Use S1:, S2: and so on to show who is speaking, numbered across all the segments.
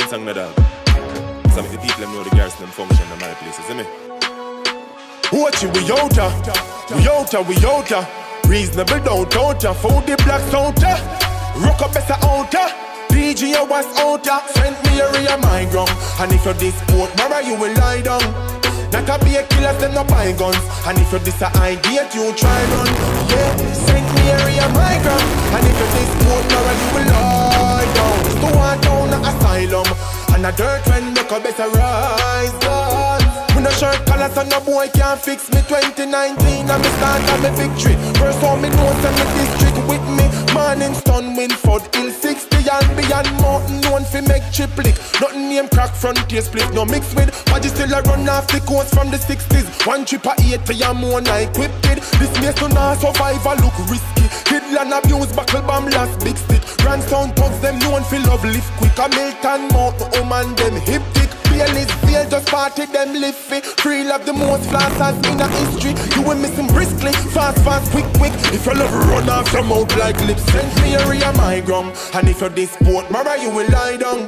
S1: one song, no dog. So the people them know the girls them function in my places, see me? Watch it, we outa. Reasonable don't outa. Food the black outa. Rock up better outa. DJ was outa. Send me area my ground. And if you're this sport, mama, you will lie down. Not a be a killer, them no buy guns. And if you're this a idea, you try run. Yeah, send me area my ground. And if you're this sport, mama, you will lie down. So I down the asylum. And a dirt when make a better rise, God. With no shirt collar, so no boy can't fix me. 2019, and me start on me victory. First all me knows and me district with me. Morning Stone, Winford, Hill 60 and beyond mountain known fi make triplet. Nothing name crack frontier split, no mix with. But you still a run off the coast from the 60s. One trip a 8 to your moon, I equipped it. This makes no nah survivor look risky. Kidland abuse, buckle bomb last big stick. Grand sound thugs, them known fi love lift quick. A Milton mountain, man them hip tick. Fearless feel just party them live fit. Free love the most flaws in a history. You will miss him briskly, fast, quick. If you love run off your mouth like lips, send me area my ground. And if you're this sport, mara you will lie down.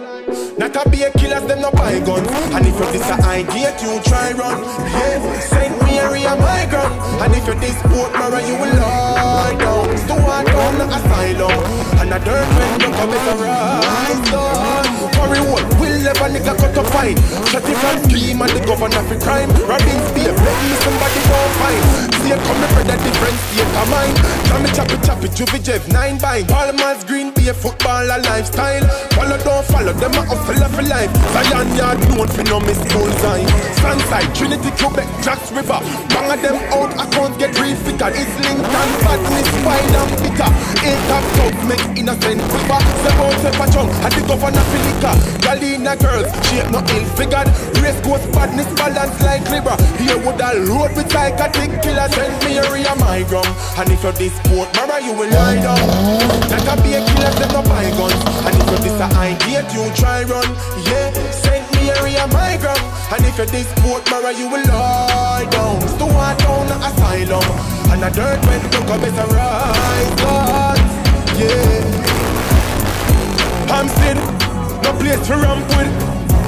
S1: Not a be a killers, them no buy guns. And if you're this a idea, you try run. Yeah, send me area my ground. And if you're this sport, mara you will lie down. So I down the asylum. And a dirt when you come in the rise down. Worry what, will never nigga cut a fight. Shut it from scheme and the governor for crime. Robbing spear, let me somebody go find. See you come for the different state of mind. Jammy choppy, Juvie Jeff, 9 bind. Palmer's Green Bay, football a lifestyle. Follow, don't follow, them a hustle for life. Zion Yard, known for no miss bullseye. Sunside, Trinity, Quebec, Jacks River. Bang of them out, accounts get refigured. It's Lincoln, badness, wine and bitter. 8 top thugs, make innocent quiver. Step out, step a chunk, and the governor Filica. Galina girls, shape no ill-figured. Race course, badness, balance like Libra. Here would I load with psychotic killer. Send me area my ground. And if you're this sport, mama, you will lie down. Not a be a killer, them no buy guns. And if you're this a idea, you try run. Yeah, send me area my ground. And if you're this sport, mama, you will lie down. So I down the asylum. And a dirt when you come better rise, God. Yeah, I'm still no place to ramp with.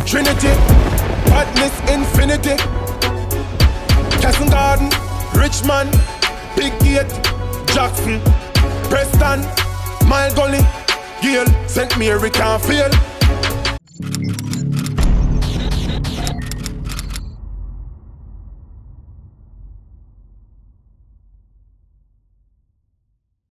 S1: Trinity, badness, infinity. Castle Garden, Richmond, Big Gate, Jackson, Preston, Mile Gully, Gale, St. Mary can't fail.